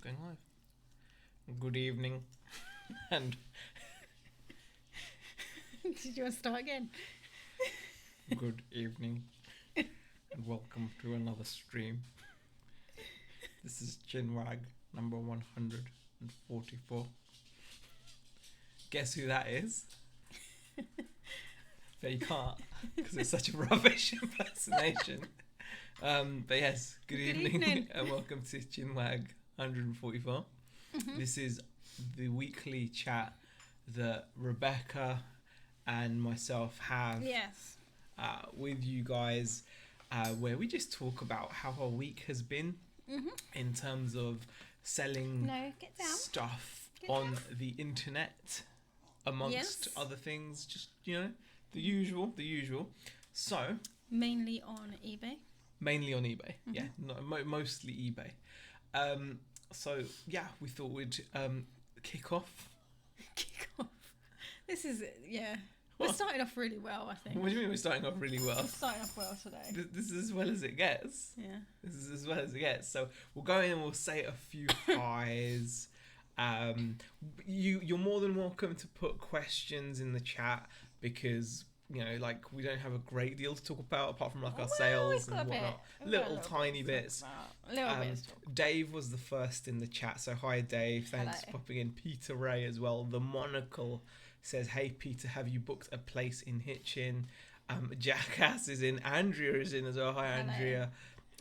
going live. Good evening, and Did you want to start again? good evening, and welcome to another stream. This is Chinwag number 144. Guess who that is? But you can't, because it's such a rubbish impersonation. But yes, good evening, and welcome to Chinwag 144. This is the weekly chat that Rebecca and myself have with you guys, where we just talk about how our week has been in terms of selling stuff on the internet, amongst other things, just, the usual. So Mainly on eBay. Yeah, mostly eBay. So yeah, we thought we'd kick off. This is, we're starting off really well, I think. What do you mean we're starting off really well? We're starting off well today. This is as well as it gets. Yeah. This is as well as it gets. So we'll go in and we'll say a few highs. You're more than welcome to put questions in the chat, because we don't have a great deal to talk about apart from our sales and whatnot. Little tiny bits. Dave was the first in the chat, so hi Dave. Thanks for popping in. Peter Ray as well. The Monocle says, hey Peter, have you booked a place in Hitchin? Jackass is in. Andrea is in as well. Hi Andrea.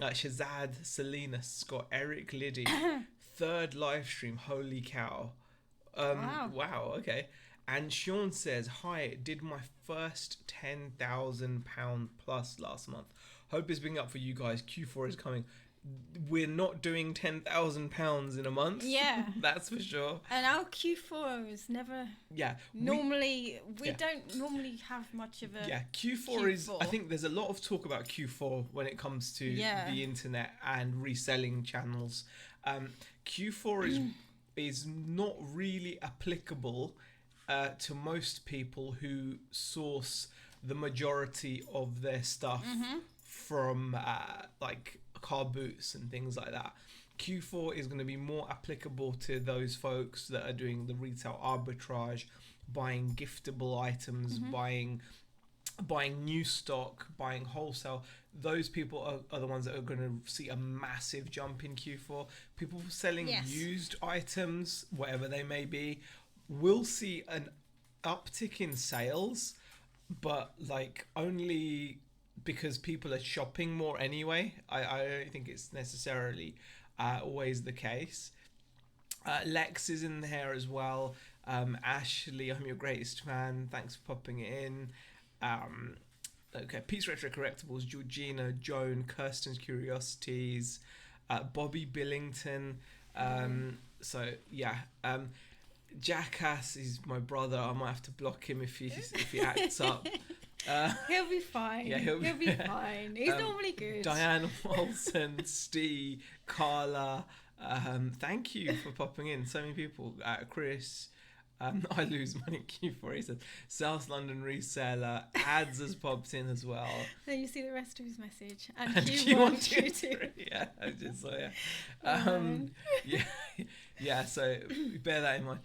Shazad, Selena, Scott, Eric, Liddy. Third live stream. Holy cow. Wow. Okay. And Sean says, hi, did my first £10,000 plus last month. Hope it's been up for you guys. Q4 is coming. We're not doing £10,000 in a month. Yeah. That's for sure. And our Q4 is never... Yeah. Normally, we don't normally have much of a... Yeah, Q4 is... I think there's a lot of talk about Q4 when it comes to the internet and reselling channels. Q4 is not really applicable to most people who source the majority of their stuff from like car boots and things like that. Q4 is going to be more applicable to those folks that are doing the retail arbitrage, buying giftable items, buying new stock, buying wholesale. Those people are the ones that are going to see a massive jump in Q4. People selling used items, whatever they may be, will see an uptick in sales, but only because people are shopping more anyway. I don't think it's necessarily always the case. Lex is in there as well. Ashley, I'm your greatest fan. Thanks for popping it in. Okay, Pete's Retro Correctables, Georgina, Joan, Kirsten's Curiosities, Bobby Billington. So yeah. Jackass is my brother. I might have to block him if he acts up. He'll be fine. Yeah, he'll be fine. He's normally good. Diane Wilson, Steve, Carla. Thank you for popping in. So many people. Chris. I lose money at Q4. He says South London reseller. Ads has popped in as well. Then you see the rest of his message. And Q1, Q2. Yeah, I just saw. Yeah. So bear that in mind.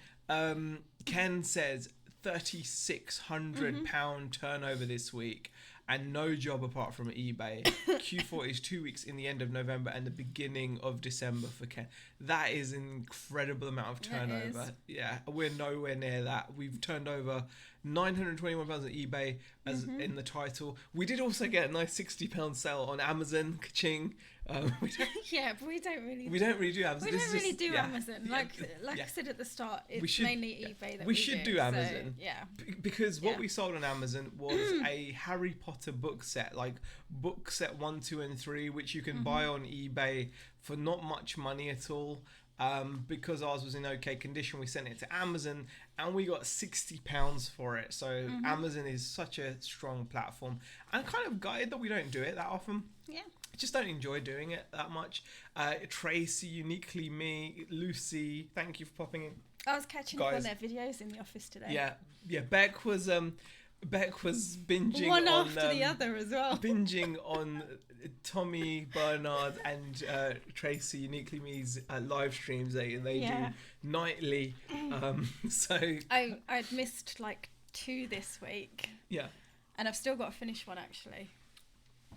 Ken says £3,600 turnover this week, and no job apart from eBay. Q4 is 2 weeks in the end of November and the beginning of December for Ken. That is an incredible amount of turnover. Yeah, we're nowhere near that. We've turned over £921 on eBay, as in the title. We did also get a nice £60 sale on Amazon. Ka-ching. But we don't really do Amazon. We don't really do Amazon. Like I said at the start, it's mainly eBay that we should do Amazon. So, because what we sold on Amazon was a Harry Potter book set, like book set 1, 2, and 3, which you can buy on eBay for not much money at all. Because ours was in okay condition, we sent it to Amazon and we got £60 for it. So Amazon is such a strong platform. I'm kind of gutted that we don't do it that often. Yeah. I just don't enjoy doing it that much. Tracy, Uniquely Me, Lucy, thank you for popping in. I was catching up on their videos in the office today. Yeah. Beck was Beck was binging one on, after the other as well. Binging on Tommy Bernard and Tracy Uniquely Me's live streams they do nightly. So I'd missed like 2 this week. Yeah. And I've still got to finish one actually.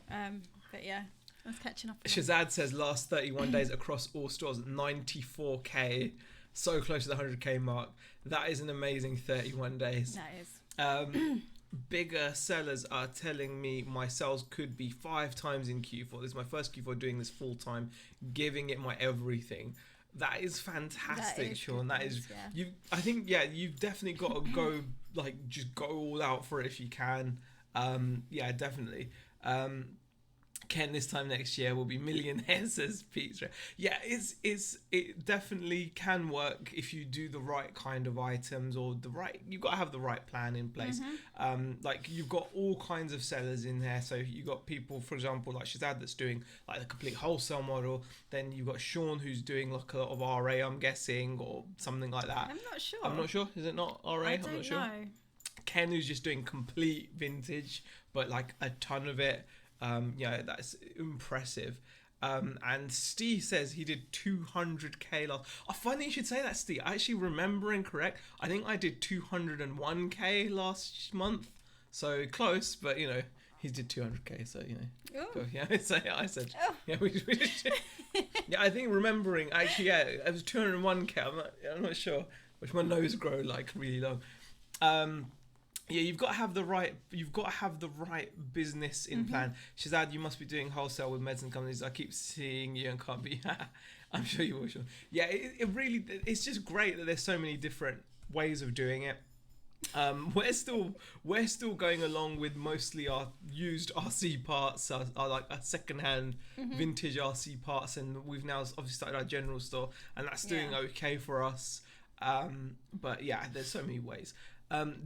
But yeah, I was catching up. Shazad says last 31 days across all stores, 94k, so close to the 100k mark. That is an amazing 31 days. That is. Bigger sellers are telling me my sales could be 5 times in Q4. This is my first Q4 doing this full time, giving it my everything. That is fantastic, Sean. That is, yeah. I think you've definitely got to go, like, just go all out for it if you can. Yeah, definitely. Ken, this time next year will be millionaires, says Peter. Yeah, it definitely can work if you do the right kind of items, or you've got to have the right plan in place. Like, you've got all kinds of sellers in there. So you've got people, for example, like Shazad, that's doing like the complete wholesale model. Then you've got Sean, who's doing like a lot of RA, I'm guessing, or something like that. I'm not sure. Is it not RA? I'm not sure. Ken, who's just doing complete vintage, but like a ton of it. Yeah, that's impressive. And Steve says he did 200k last. I find that you should say that, Steve. Actually, remembering correct, I think I did 201k last month. So close, but you know, he did 200k. So you know, yeah. So yeah, I said, yeah, we yeah. I think remembering actually, yeah, it was 201k. I'm not sure, which my nose grow like really long. Yeah, you've got to have the right business in plan. Shazad, you must be doing wholesale with medicine companies. I keep seeing you and can't be. I'm sure you will, Sean. Yeah, it really, it's just great that there's so many different ways of doing it. We're still going along with mostly our used RC parts, our like a secondhand vintage RC parts, and we've now obviously started our general store, and that's doing okay for us. But yeah, there's so many ways.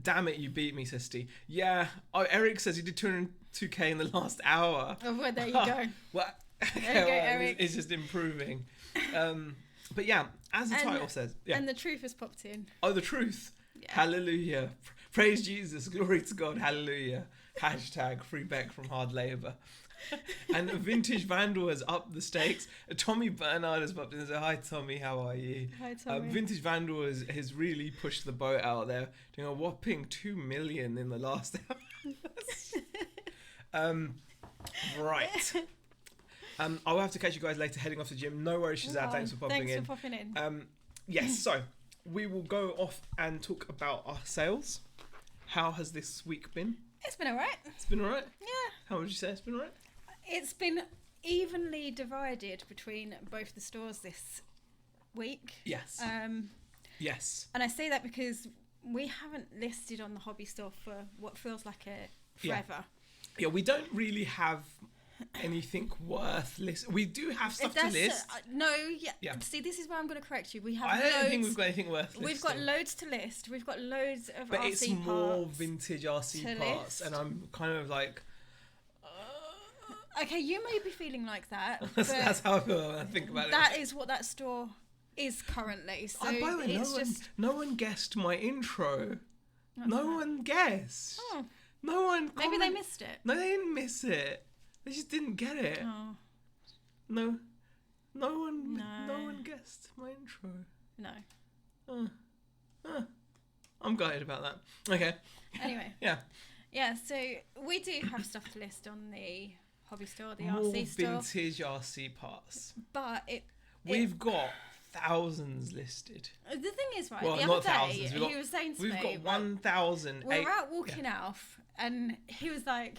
Damn it, you beat me, says Steve. Yeah. Oh, Eric says he did 202k in the last hour. Oh, well, there you go. Well, there you go, Eric. It's just improving. But yeah, as the title says. Yeah. And the truth has popped in. Oh, the truth. Yeah. Hallelujah. Praise Jesus. Glory to God. Hallelujah. Hashtag free Beck from hard labour. And Vintage Vandal has upped the stakes. Tommy Bernard has popped in and said, hi Tommy, how are you? Hi Tommy. Vintage Vandal has really pushed the boat out there, doing a whopping 2 million in the last hour. Right. I'll have to catch you guys later heading off to the gym. No worries, Shazad. Thanks for popping in. Thanks for popping in. Yes, so we will go off and talk about our sales. How has this week been? It's been alright. It's been alright? Yeah. How would you say it's been alright? It's been evenly divided between both the stores this week. Yes. Yes. And I say that because we haven't listed on the hobby store for what feels like forever. Yeah, we don't really have anything worth list. We do have stuff to list. Yeah. See, this is where I'm going to correct you. We have. I don't think we've got anything worth listing. We've got loads to list. We've got loads of but RC it's more vintage RC parts, and I'm kind of like. Okay, you may be feeling like that. That's how I feel when I think about it. That is what that store is currently. So by the way, no one guessed my intro. No one guessed. Oh. No one. Maybe they missed it. No, they didn't miss it. They just didn't get it. Oh. No one guessed my intro. No. I'm gutted about that. Okay. Anyway. Yeah, so we do have stuff to list on the hobby store, the more RC store. More vintage RC parts. But we've got thousands listed. The thing is, right, well, the other day, he was saying to me... We've got 1,000... We were out walking Alf, and he was like...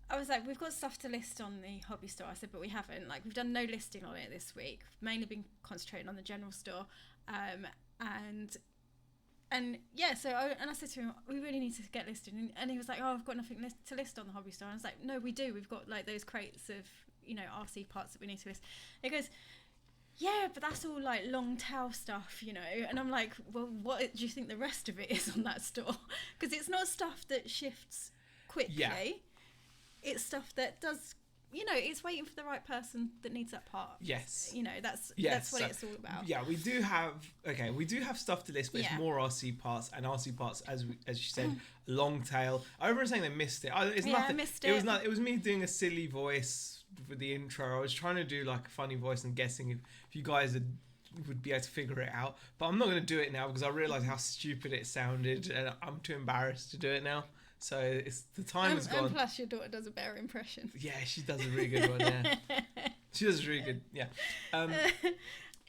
I was like, we've got stuff to list on the hobby store. I said, but we haven't. Like, we've done no listing on it this week. We've mainly been concentrating on the general store. And yeah, so I said to him, we really need to get listed. And he was like, oh, I've got nothing to list on the hobby store. And I was like, no, we do. We've got like those crates of, RC parts that we need to list. He goes, yeah, but that's all like long tail stuff, And I'm like, well, what do you think the rest of it is on that store? Because it's not stuff that shifts quickly. Yeah. It's stuff that does it's waiting for the right person that needs that part. Yes. That's what it's all about. Yeah, we do have stuff to list, but it's more RC parts, and RC parts, as you said, long tail. I remember saying they missed it. It's nothing. I missed it. It was me doing a silly voice for the intro. I was trying to do like a funny voice and guessing if you guys would be able to figure it out. But I'm not going to do it now because I realised how stupid it sounded, and I'm too embarrassed to do it now. So the time is gone. And plus, your daughter does a better impression. Yeah, she does a really good one. Yeah, she does really good. Yeah.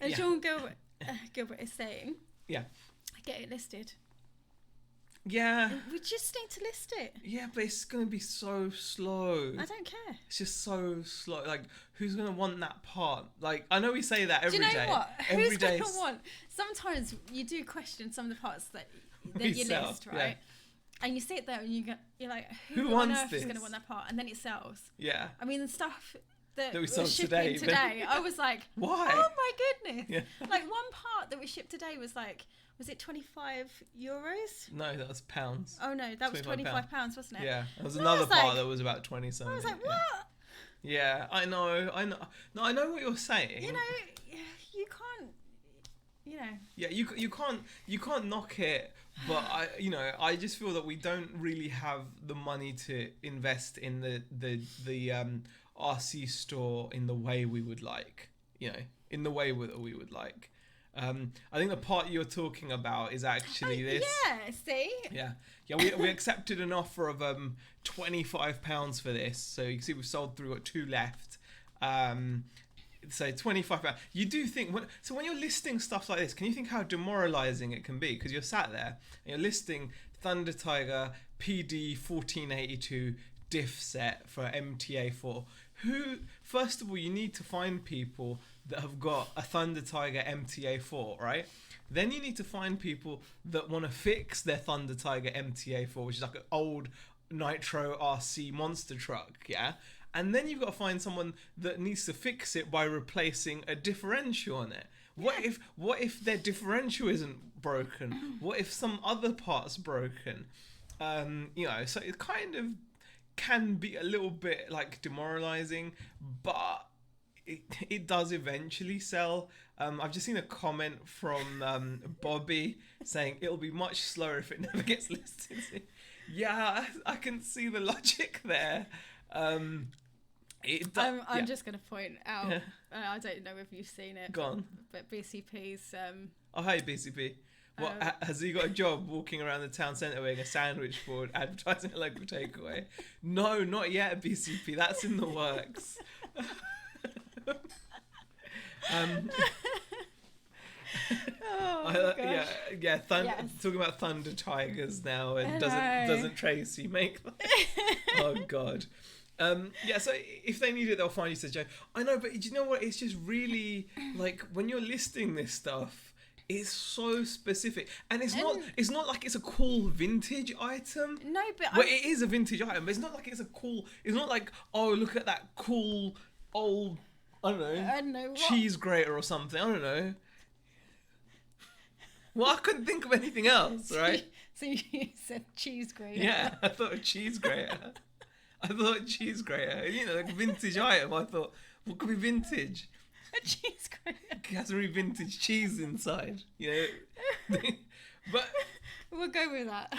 As Sean Gilbert is saying. Yeah. Get it listed. Yeah. We just need to list it. Yeah, but it's going to be so slow. I don't care. It's just so slow. Like, who's going to want that part? Like, I know we say that every day. Do you know what? Who's going to want? Sometimes you do question some of the parts that you list, right? Yeah. And you sit there and you're like, who on earth is going to want that part? And then it sells. Yeah. I mean, the stuff that we was sold shipping today, I was like, why? Oh my goodness. Yeah. Like one part that was shipped today was like, was it €25? No, that was pounds. Oh no, that was £25, wasn't it? Yeah. There was another part that was about 20 something. I was like, what? Yeah, I know. No, I know what you're saying. You can't. Yeah, you can't knock it, but I just feel that we don't really have the money to invest in the RC store in the way we would like. In the way that we would like. I think the part you're talking about is actually this. Yeah, see? Yeah. We accepted an offer of £25 for this, so you can see we've sold through. We've got 2 left. So £25. You do think when you're listing stuff like this, can you think how demoralizing it can be? Because you're sat there and you're listing Thunder Tiger PD 1482 diff set for MTA4. First of all, you need to find people that have got a Thunder Tiger MTA4, right? Then you need to find people that want to fix their Thunder Tiger MTA4, which is like an old Nitro RC monster truck, yeah? And then you've got to find someone that needs to fix it by replacing a differential on it. What if their differential isn't broken? What if some other part's broken? So it kind of can be a little bit like demoralizing, but it does eventually sell. I've just seen a comment from Bobby saying it'll be much slower if it never gets listed. Yeah, I can see the logic there. I'm just going to point out, I don't know if you've seen it. Go on. But BCP's... Oh, hi, BCP. What, has he got a job walking around the town centre wearing a sandwich board advertising a local takeaway? No, not yet, BCP. That's in the works. Talking about Thunder Tigers now, and doesn't Tracy make them? Oh God. So if they need it, they'll find you, says Joe. I know, but do you know what? It's just really like when you're listing this stuff, it's so specific, and it's not like it's a cool vintage item. No, but it is a vintage item, but it's not like it's not like, oh, look at that cool old, I don't know cheese grater or something. I don't know. Well, I couldn't think of anything else, right? So you said cheese grater. Yeah, I thought a cheese grater. Like a vintage item. I thought, what could be vintage? A cheese grater. It has really vintage cheese inside, But we'll go with that.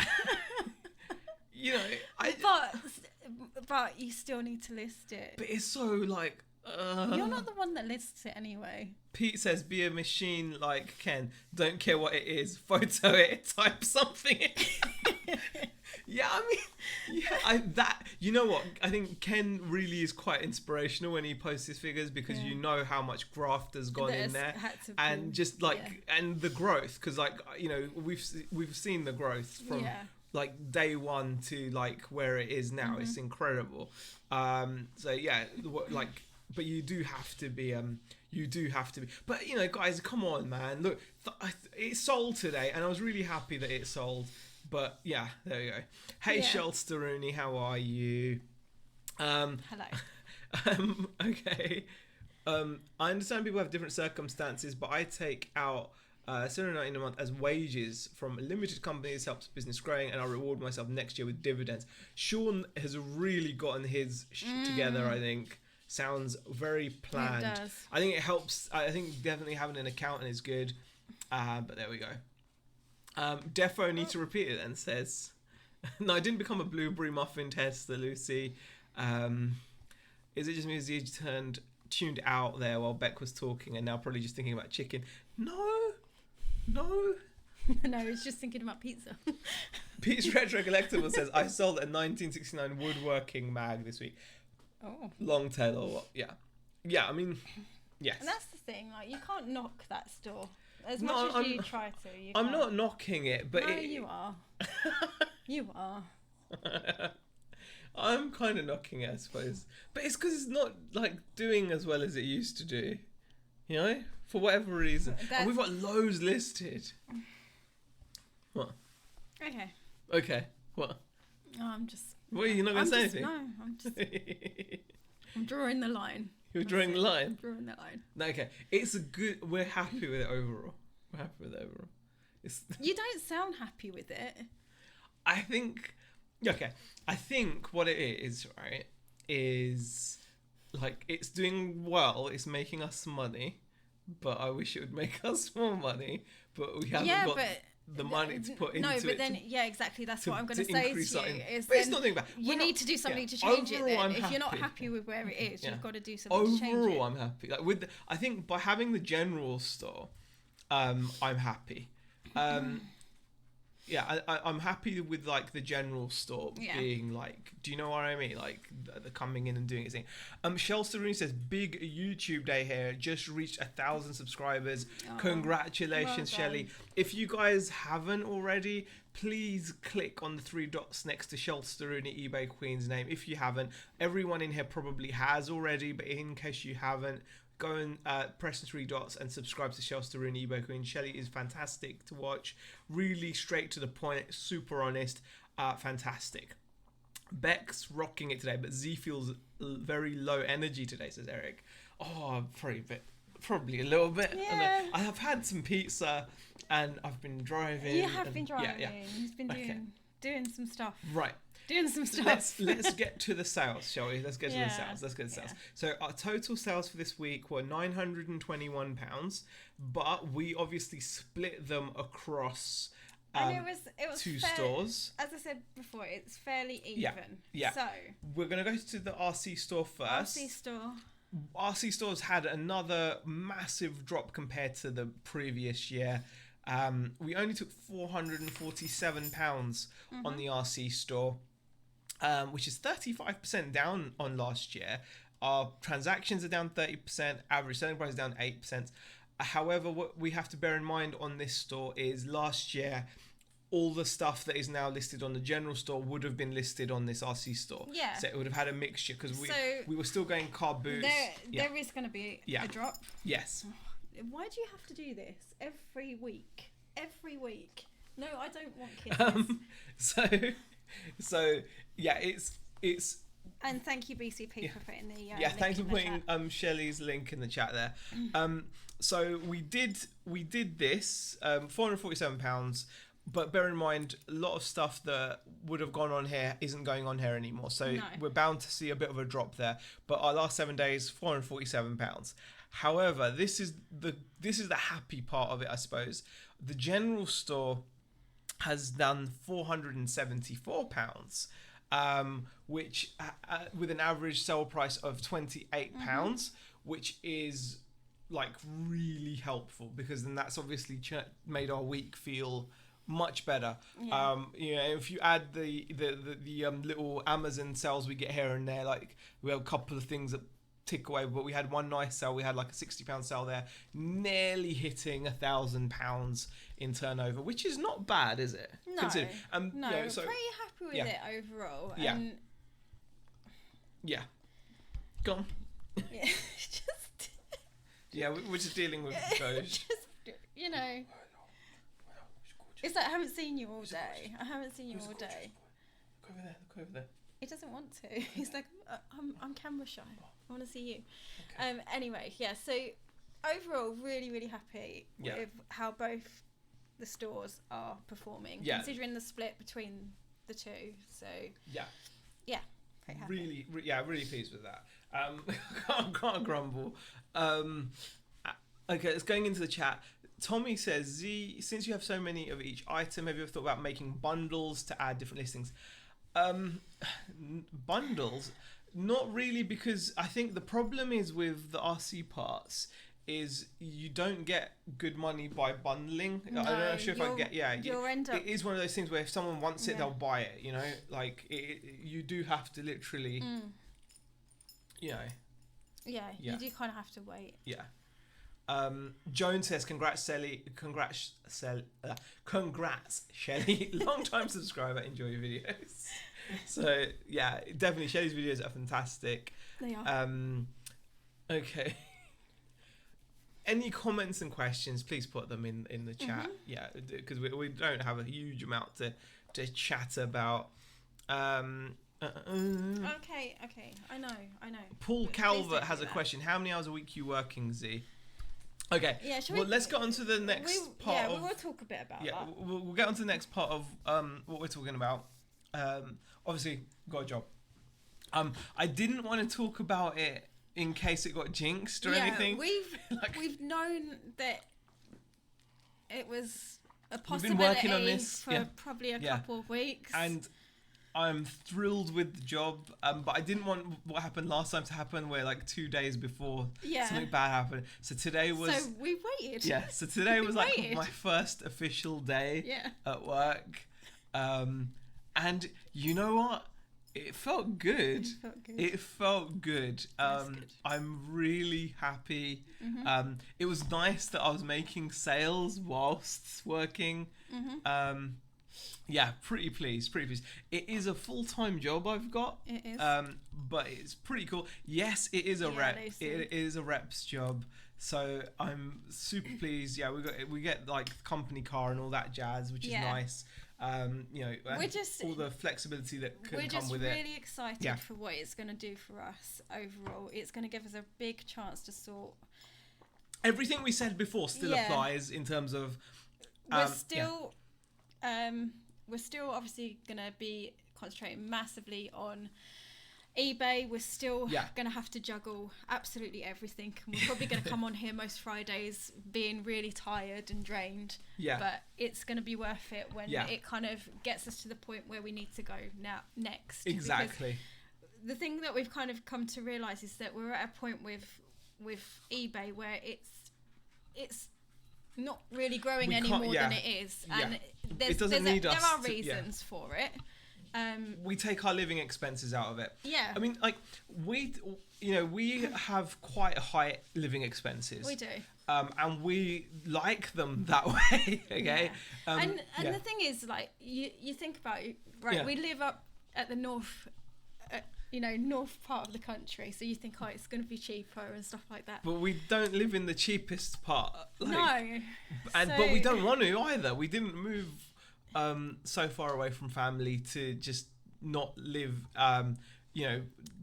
But you still need to list it. But it's so like. You're not the one that lists it anyway. Pete says, "Be a machine like Ken. Don't care what it is. Photo it. Type something in." Yeah, I mean, you know what? I think Ken really is quite inspirational when he posts his figures because you know how much graft has gone in there, and just like and the growth, because we've seen the growth from like day one to like where it is now. Mm-hmm. It's incredible. But you do have to be. But guys, come on, man. Look, it sold today, and I was really happy that it sold. But yeah, there you go. Hey, Shelsteruni, how are you? Hello. Okay. I understand people have different circumstances, but I take out $7.90 a month as wages from a limited company. This helps business growing, and I'll reward myself next year with dividends. Sean has really gotten his together, I think. sounds very planned. It does. I think it helps. I think definitely having an accountant is good. But there we go. Defo need to repeat it then, says. No, I didn't become a blueberry muffin tester, Lucy. Is it just me as you tuned out there while Beck was talking and now probably just thinking about chicken? No. No, it's just thinking about pizza. Pete's Retro Collectible says, I sold a 1969 woodworking mag this week. Oh. Long tail or what? Yeah. Yeah, I mean, yes. And that's the thing, like, you can't knock that store. As much as you try to, you I'm can't. not knocking it, but... No, you are. You are. I'm kind of knocking it, I suppose. But it's because it's not, like, doing as well as it used to do. You know? For whatever reason. And we've got loads listed. What? Okay. What? Oh, I'm just... What, are you not going to say anything? No, I'm just... I'm drawing the line. You're drawing the line? I'm drawing the line. Okay. It's a good... We're happy with it overall. You don't sound happy with it. I think... Okay. I think what it is, right, is... Like, it's doing well. It's making us money. But I wish it would make us more money. But we haven't got... the money to put into it. No, but then, exactly. That's what I'm going to say to you. But it's not doing bad. You need to do something to change it. Then. If you're not happy with where it is, you've got to do something to change it. Overall, I'm happy. Like I think by having the general store, I'm happy. I'm happy with like the general store being like, do you know what I mean? Like the coming in and doing its thing. Shell Seruni says, big YouTube day here. Just reached 1,000 subscribers. Congratulations, well Shelly. If you guys haven't already, please click on the 3 dots next to Shell Seruni, eBay Queen's name. If you haven't, everyone in here probably has already, but in case you haven't, go and press the 3 dots and subscribe to Shell Seruni, eBay Queen. Shelly is fantastic to watch. Really straight to the point, super honest, fantastic. Beck's rocking it today, but Z feels very low energy today, says Eric. Oh, probably a little bit. Yeah. I have had some pizza and I've been driving. You have been driving. Yeah. You've been doing some stuff. Right. Doing some stuff. Let's get to the sales, shall we? Let's get to the sales. So our total sales for this week were £921, but we obviously split them across and it was two stores. As I said before, it's fairly even. Yeah. So we're gonna go to the RC store first. RC stores had another massive drop compared to the previous year. We only took £447 on the RC store. Which is 35% down on last year. Our transactions are down 30%, average selling price is down 8%. However, what we have to bear in mind on this store is last year, all the stuff that is now listed on the general store would have been listed on this RC store. Yeah. So it would have had a mixture because we were still going car boots. There is going to be a drop. Yes. Why do you have to do this every week? Every week. No, I don't want kisses. So yeah, it's. And thank you BCP for putting the thanks for putting Shelley's link in the chat there. So we did this £447, but bear in mind a lot of stuff that would have gone on here isn't going on here anymore. So we're bound to see a bit of a drop there. But our last 7 days, £447. However, this is the happy part of it, I suppose. The general store has done £474, which with an average sale price of £28, which is like really helpful because then that's obviously made our week feel much better. If you add the little Amazon sales we get here and there, like we have a couple of things that tick away, but we had one nice sale. We had like a £60 sale there, nearly hitting £1,000 in turnover, which is not bad, is it? No, pretty happy with it overall. Yeah. And yeah. Go on. Yeah. We're just dealing with those. It's like I haven't seen you all day. All day. Look over there. He doesn't want to. He's like, I'm camera shy. I want to see you. Okay. Anyway, so overall, really, really happy with how both the stores are performing, considering the split between the two. So pretty happy. Really pleased with that. Can't grumble. Okay, it's going into the chat. Tommy says, Z, since you have so many of each item, have you ever thought about making bundles to add different listings? Bundles? Not really, because I think the problem is with the RC parts is you don't get good money by bundling. No, I'm not sure if I get. Yeah, you'll end up. It is one of those things where if someone wants it, they'll buy it. You know, like you do have to literally. You know. Yeah, you do kind of have to wait. Yeah. Joan says, congrats, Shelly. Congrats, Shelly. Long time subscriber. Enjoy your videos. So, yeah, definitely. Shelly's videos are fantastic. They are. Okay. Any comments and questions, please put them in the chat. Yeah, because we don't have a huge amount to chat about. Okay. I know. Paul Calvert has a question. How many hours a week are you working, Z? Okay. Yeah, let's get on to the next part. Yeah, we will talk a bit about that. Yeah, we'll get on to the next part of what we're talking about. Obviously, got a job. I didn't want to talk about it in case it got jinxed or anything. We've known that it was a possibility. We've been working on this for probably a couple of weeks. And I'm thrilled with the job, but I didn't want what happened last time to happen, where like 2 days before something bad happened. So today was. So we waited. Yeah. So today was like my first official day at work, and you know what? It felt good. It felt good. I'm really happy. It was nice that I was making sales whilst working. Yeah, pretty pleased. It is a full-time job I've got. It is. But it's pretty cool. Yes, it is a rep. It is a rep's job. So I'm super pleased. Yeah, we get like company car and all that jazz, which is nice. You know, we're just all the flexibility that can come with it. We're just really excited for what it's going to do for us overall. It's going to give us a big chance to sort. Everything we said before still applies in terms of. We're still obviously going to be concentrating massively on eBay. We're still going to have to juggle absolutely everything. And we're probably going to come on here most Fridays being really tired and drained. Yeah. But it's going to be worth it when it kind of gets us to the point where we need to go next. Exactly. Because the thing that we've kind of come to realise is that we're at a point with eBay where it's not really growing any more than it is. And there are reasons for it. We take our living expenses out of it. Yeah. I mean, like we have quite high living expenses. We do. And we like them that way. Okay. Yeah. And the thing is, like, you think about it, right? Yeah. We live up at the north part of the country, so you think, oh, it's going to be cheaper and stuff like that. But we don't live in the cheapest part. Like, but we don't want to either. We didn't move so far away from family to just not live,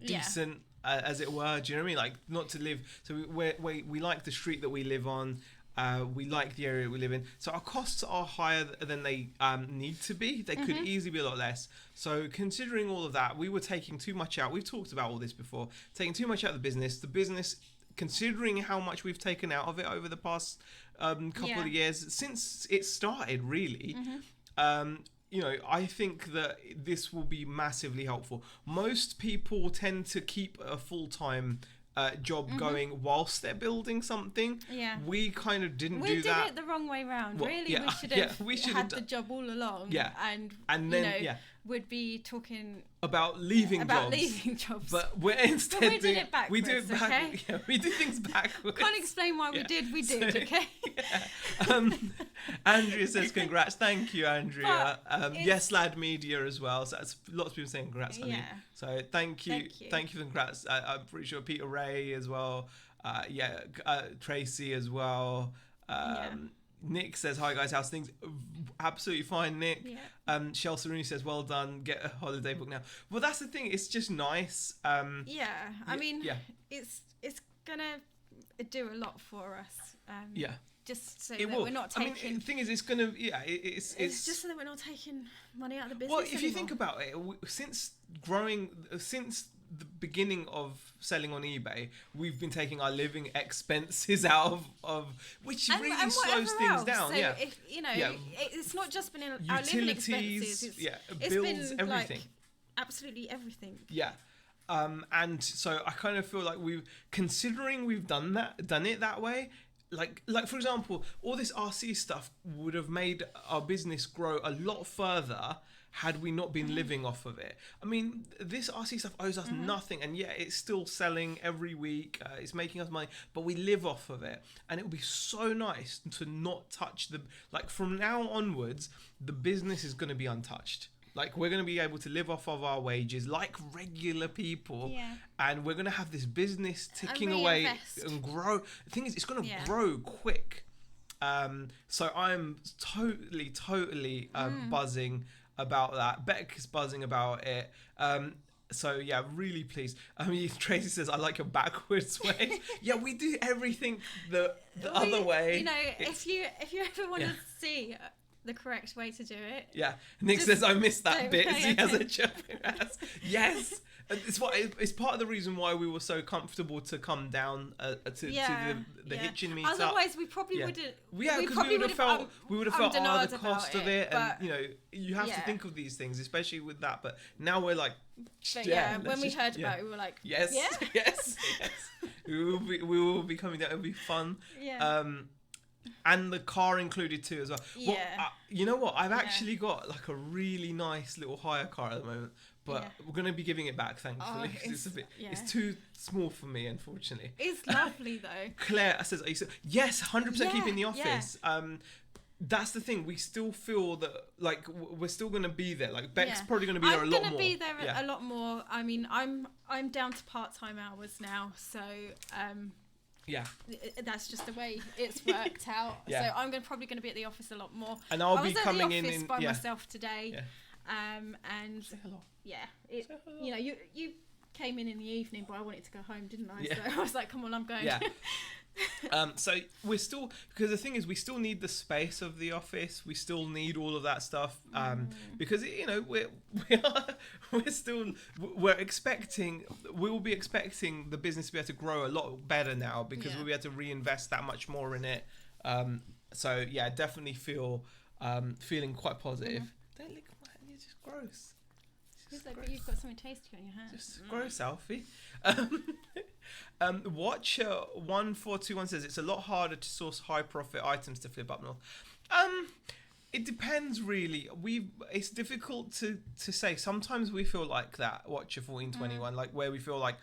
decent as it were. Do you know what I mean? Like, not to live. So we like the street that we live on. We like the area we live in. So our costs are higher than they need to be. They could easily be a lot less. So considering all of that, we were taking too much out. We've talked about all this before. Taking too much out of the business. The business, considering how much we've taken out of it over the past couple of years, since it started, really, I think that this will be massively helpful. Most people tend to keep a full-time job going whilst they're building something. Yeah. We kind of didn't do that. We did it the wrong way round. Really, we should have had the job all along. Yeah. And then would be talking about leaving jobs. But we're instead we did it backwards. We do it back. Okay? Yeah, we do things backwards. Can't explain why we did. We did. Okay. Yeah. Andrea says congrats. Thank you, Andrea. Yes, Lad Media as well. So that's lots of people saying congrats on you. So thank you for congrats. I'm pretty sure Peter Ray as well. Tracy as well. Nick says, hi guys, how's things? Absolutely fine, Nick. Shel Saruni says, well done, get a holiday book now. Well, that's the thing, it's just nice. I mean, it's gonna do a lot for us. Just so that we're not taking... I mean, the thing is, it's gonna... It's just so that we're not taking money out of the business Well, if you think about it, since the beginning of selling on eBay, we've been taking our living expenses out of which really slows things down. So if, it's not just been in our living expenses. It's bills, been everything. Absolutely everything. Yeah. And so I kind of feel like considering we've done it that way, like for example, all this RC stuff would have made our business grow a lot further had we not been living off of it. I mean, this RC stuff owes us nothing, and yet it's still selling every week. It's making us money, but we live off of it. And it would be so nice to not touch from now onwards, the business is going to be untouched. Like, we're going to be able to live off of our wages like regular people. Yeah. And we're going to have this business ticking away and grow. The thing is, it's going to grow quick. So I'm totally buzzing about that. Beck is buzzing about it. So yeah, really pleased. I mean, Tracy says, I like your backwards way. Yeah, we do everything the other way. You know, if you ever want to see the correct way to do it. Yeah. Nick says, I missed that bit. He has a jumping ass. Yes. It's part of the reason why we were so comfortable to come down to the Hitchin meet. Otherwise, we probably wouldn't. Yeah, because we would have felt the cost of it, and you have to think of these things, especially with that. But now we're like, when we heard about it, we were like, yes. we will be coming down. It'll be fun. Yeah. And the car included too as well. Yeah. Well, you know what? I've actually got like a really nice little hire car at the moment, but we're going to be giving it back, thankfully. It's too small for me, unfortunately. It's lovely though. Claire says, yes, 100% keep in the office. Yeah. That's the thing. We still feel that like we're still going to be there. Like Beck's probably going to be there a lot more. I'm going to be there a lot more. I mean, I'm down to part-time hours now, so yeah, that's just the way it's worked out. So I'm probably going to be at the office a lot more. And I'll be coming in by myself today. Yeah. And say hello. Yeah, you came in the evening, but I wanted to go home, didn't I? Yeah. So I was like, come on, I'm going. Yeah. So we're still, because the thing is, we still need the space of the office. We still need all of that stuff. Because we will be expecting the business to be able to grow a lot better now because we'll be able to reinvest that much more in it. So yeah, definitely feeling quite positive. Don't lick my hand, you're just gross. But you've got something tasty on your hand. Just gross, Alfie. Watcher 1421 says it's a lot harder to source high profit items to flip up north. It depends really. It's difficult to say. Sometimes we feel like that, Watcher 1421, like where we feel like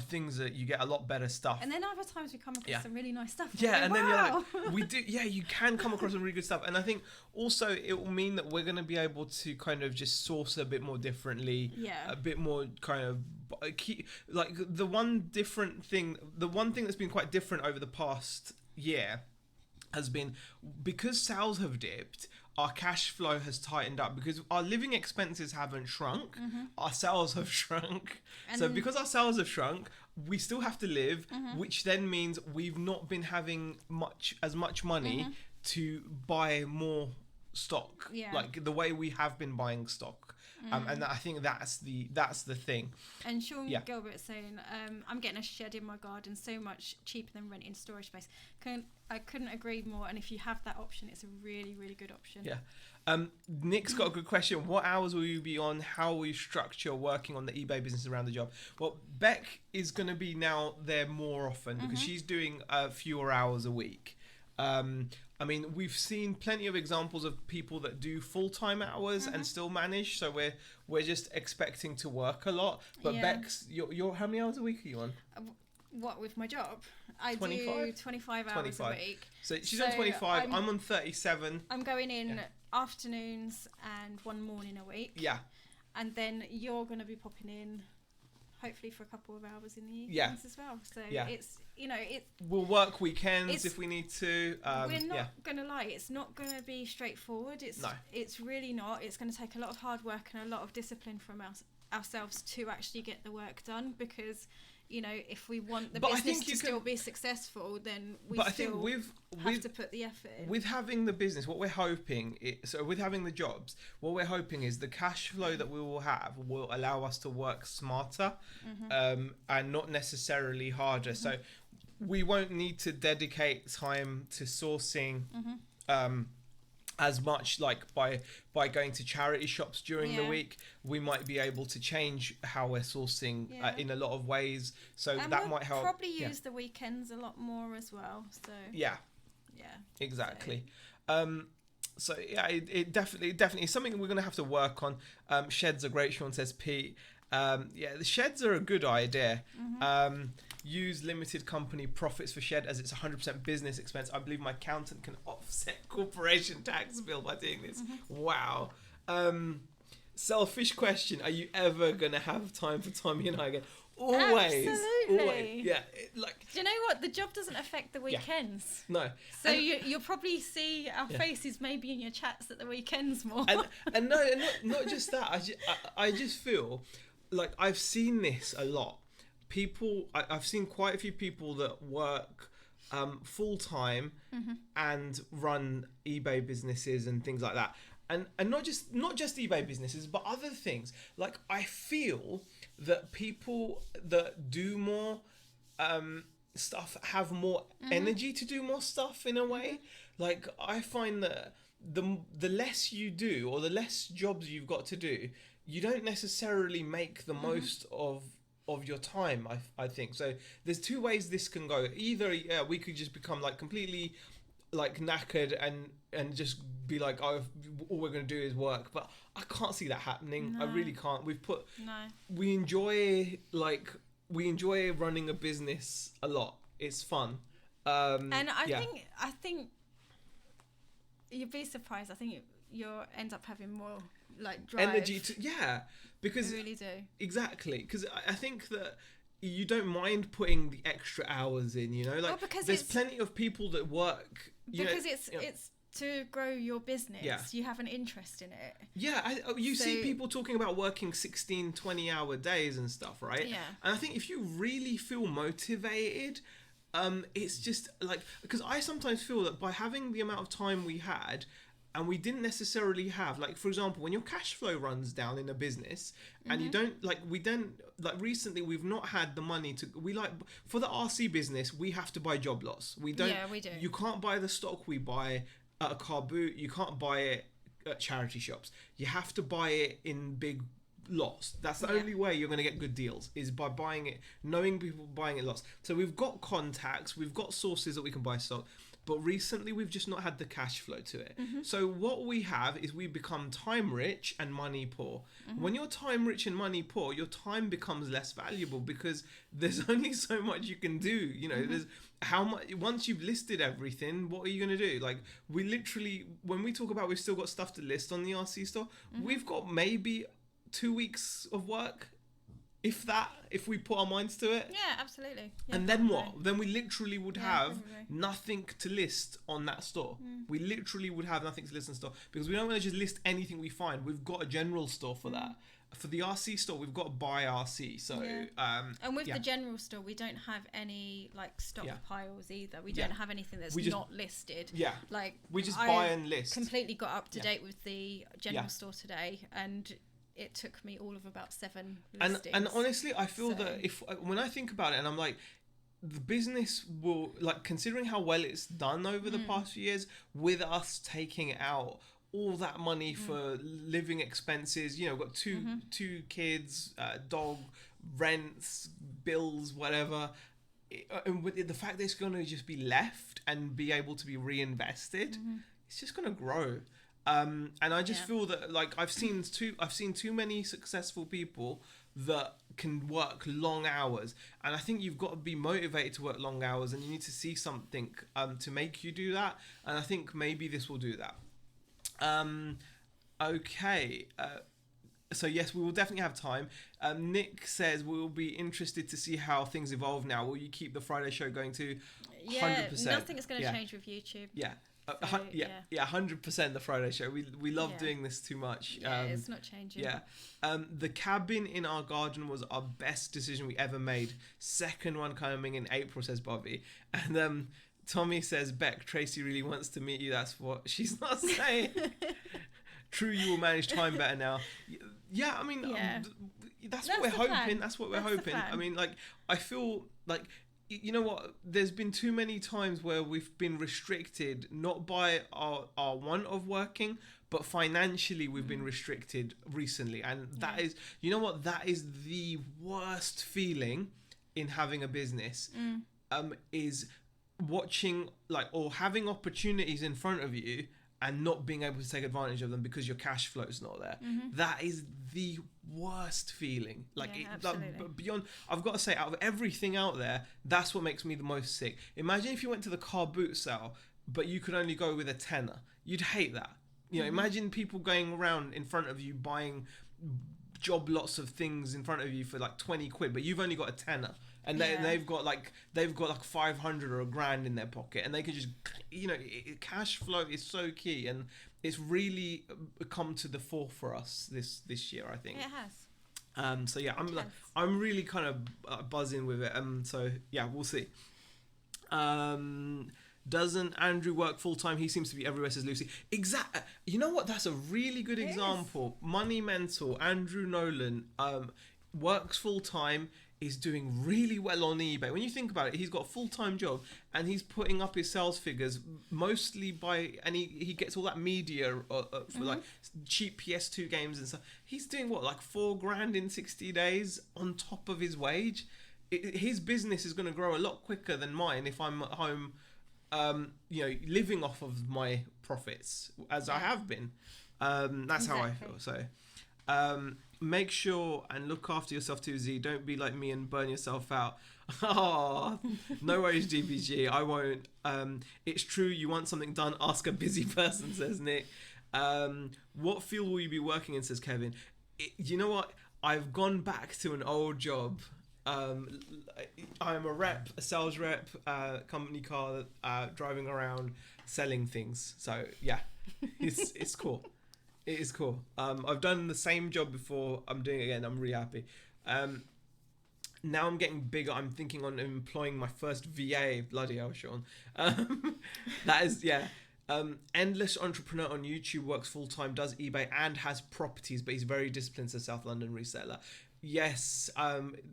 things that you get a lot better stuff. And then other times we come across some really nice stuff. Yeah, and then you're like, we do. Yeah, you can come across some really good stuff. And I think also it will mean that we're going to be able to kind of just source a bit more differently. Yeah. A bit more kind of like the one thing that's been quite different over the past year has been because sales have dipped. Our cash flow has tightened up because our living expenses haven't shrunk. Our sales have shrunk. And so because our sales have shrunk, we still have to live, which then means we've not been having as much money to buy more stock, like the way we have been buying stock. And I think that's the thing. And Sean Gilbert's saying, I'm getting a shed in my garden so much cheaper than renting storage space. I couldn't agree more. And if you have that option, it's a really, really good option. Yeah. Nick's got a good question. What hours will you be on? How will you structure working on the eBay business around the job? Well, Beck is going to be now there more often because she's doing fewer hours a week. I mean, we've seen plenty of examples of people that do full-time hours and still manage. So we're just expecting to work a lot. But Beck's, you're how many hours a week are you on? What with my job? I 25? do 25 hours a week. So she's on 25. I'm on 37. I'm going in afternoons and one morning a week. Yeah. And then you're going to be popping in, hopefully for a couple of hours in the evenings as well. So it's we'll work weekends if we need to. We're not gonna lie, it's not gonna be straightforward. It's really not. It's going to take a lot of hard work and a lot of discipline from ourselves to actually get the work done because you know, if we want the business to still be successful, then we have to put the effort in. With having the business, what we're hoping with having the jobs, what we're hoping is the cash flow that we will have will allow us to work smarter, and not necessarily harder. So we won't need to dedicate time to sourcing as much, like by going to charity shops during the week. We might be able to change how we're sourcing in a lot of ways, so and that might help. Probably use the weekends a lot more as well. So exactly. So it definitely is something we're going to have to work on. Sheds are great, Sean says. Pete, the sheds are a good idea. Use limited company profits for shed as it's 100% business expense. I believe my accountant can offset corporation tax bill by doing this. Wow. Selfish question: are you ever gonna have time for Tommy and I again? Always. Absolutely. Always. Yeah. Do you know what? The job doesn't affect the weekends. No. So you'll probably see our faces maybe in your chats at the weekends more. And no, not just that. I just feel like I've seen this a lot. I've seen quite a few people that work full time and run eBay businesses and things like that, and not just eBay businesses, but other things. Like, I feel that people that do more stuff have more energy to do more stuff in a way. Like, I find that the less you do, or the less jobs you've got to do, you don't necessarily make the most of your time, I think. So there's two ways this can go. Either we could just become like completely like knackered and just be like, oh, all we're going to do is work. But I can't see that happening. No. I really can't. We enjoy running a business a lot. It's fun. And I think you'd be surprised. I think you'll end up having more like drive. Energy to because I really do. Exactly, because I think that you don't mind putting the extra hours in, you know, like because there's plenty of people that work it's to grow your business. You have an interest in it. You see people talking about working 16-20 hour days and stuff, right? And I think if you really feel motivated, it's just like, because I sometimes feel that by having the amount of time we had, and we didn't necessarily have, like, for example, when your cash flow runs down in a business and you don't, like, recently we've not had the money for the RC business, we have to buy job lots. We do. You can't buy the stock we buy at a car boot. You can't buy it at charity shops. You have to buy it in big lots. That's the only way you're going to get good deals, is by buying it, knowing people buying it lots. So we've got contacts, we've got sources that we can buy stock. But recently, we've just not had the cash flow to it. So what we have is we become time rich and money poor. When you're time rich and money poor, your time becomes less valuable because there's only so much you can do. You know, there's how much, once you've listed everything, what are you going to do? Like, we literally, when we talk about we've still got stuff to list on the RC store, we've got maybe 2 weeks of work. If we put our minds to it. Yeah, absolutely. Yeah, and then what? Then we literally would have nothing to list on that store. We literally would have nothing to list on the store because we don't want to just list anything we find. We've got a general store for that. For the RC store, we've got to buy RC. So, and with the general store, we don't have any like stockpiles either. We don't have anything that's not listed. Yeah. Like, we just buy and list. Completely got up to date with the general store today, and it took me all of about 7 listings. And honestly, I feel that when I think about it, and I'm like, the business will, like, considering how well it's done over the past few years, with us taking out all that money for living expenses, you know, got two kids, dog, rents, bills, whatever. And with the fact that it's going to just be left and be able to be reinvested, it's just going to grow. And I just feel that, like, I've seen too many successful people that can work long hours, and I think you've got to be motivated to work long hours, and you need to see something to make you do that. And I think maybe this will do that. Okay. So yes, we will definitely have time. Nick says we will be interested to see how things evolve now. Will you keep the Friday show going to 100%? Nothing is going to change with YouTube. Yeah. So, yeah, 100% the Friday show. We love doing this too much. Yeah, it's not changing. Yeah. The cabin in our garden was our best decision we ever made. Second one coming in April, says Bobby. And Tommy says, Beck, Tracy really wants to meet you. That's what she's not saying. True, you will manage time better now. Yeah, I mean, that's what we're hoping. Plan. That's what we're hoping. I mean, like, I feel like, you know what? There's been too many times where we've been restricted, not by our want of working, but financially we've been restricted recently. And that is, you know what? That is the worst feeling in having a business, is watching, like, or having opportunities in front of you and not being able to take advantage of them because your cash flow is not there. That is the worst feeling. Like, beyond, I've got to say, out of everything out there, that's what makes me the most sick. Imagine if you went to the car boot sale, but you could only go with a tenner. You'd hate that. You know, imagine people going around in front of you buying job lots of things in front of you for like 20 quid, but you've only got a tenner. And they've got like 500 or $1,000 in their pocket, and they can just, you know, cash flow is so key, and it's really come to the fore for us this year, I think. It has. So yeah, I'm really kind of buzzing with it. So yeah, we'll see. Doesn't Andrew work full time? He seems to be everywhere, says Lucy. Exactly. You know what? That's a really good example. Money Mental, Andrew Nolan, works full time. Is doing really well on eBay. When you think about it, he's got a full-time job and he's putting up his sales figures mostly and he gets all that media for like cheap PS2 games and stuff. He's doing what, like $4,000 in 60 days on top of his wage. His business is going to grow a lot quicker than mine if I'm at home, you know, living off of my profits as I have been. That's how I feel. So, make sure and look after yourself too, Z. Don't be like me and burn yourself out. Oh, no worries, GBG. I won't. It's true. You want something done, ask a busy person, says Nick. What field will you be working in, says Kevin. You know what? I've gone back to an old job. I'm a sales rep, company car, driving around selling things. So yeah, it's cool. It is cool. I've done the same job before. I'm doing it again. I'm really happy. Now I'm getting bigger. I'm thinking on employing my first VA. Bloody hell, Sean. That is, yeah. Endless Entrepreneur on YouTube works full time, does eBay and has properties, but he's very disciplined, as South London reseller. Yes,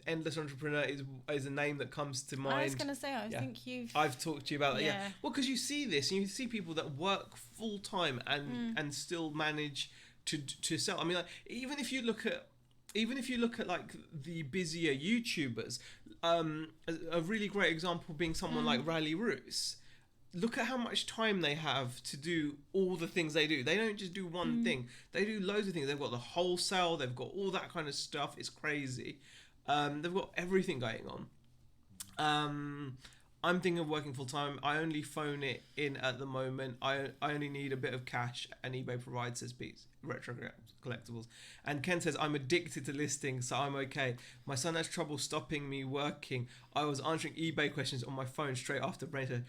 Endless Entrepreneur is a name that comes to mind. I was going to say, I think I've talked to you about that. Yeah. Well, because you see this, and you see people that work full time and still manage to sell. I mean, like, even if you look at like the busier YouTubers, a really great example being someone like Rally Roos. Look at how much time they have to do all the things they do. They don't just do one thing. They do loads of things. They've got the wholesale. They've got all that kind of stuff. It's crazy. They've got everything going on. I'm thinking of working full time. I only phone it in at the moment. I only need a bit of cash, and eBay provides, says Pete, Retro Collectibles. And Ken says, I'm addicted to listings, so I'm okay. My son has trouble stopping me working. I was answering eBay questions on my phone straight after Brenda.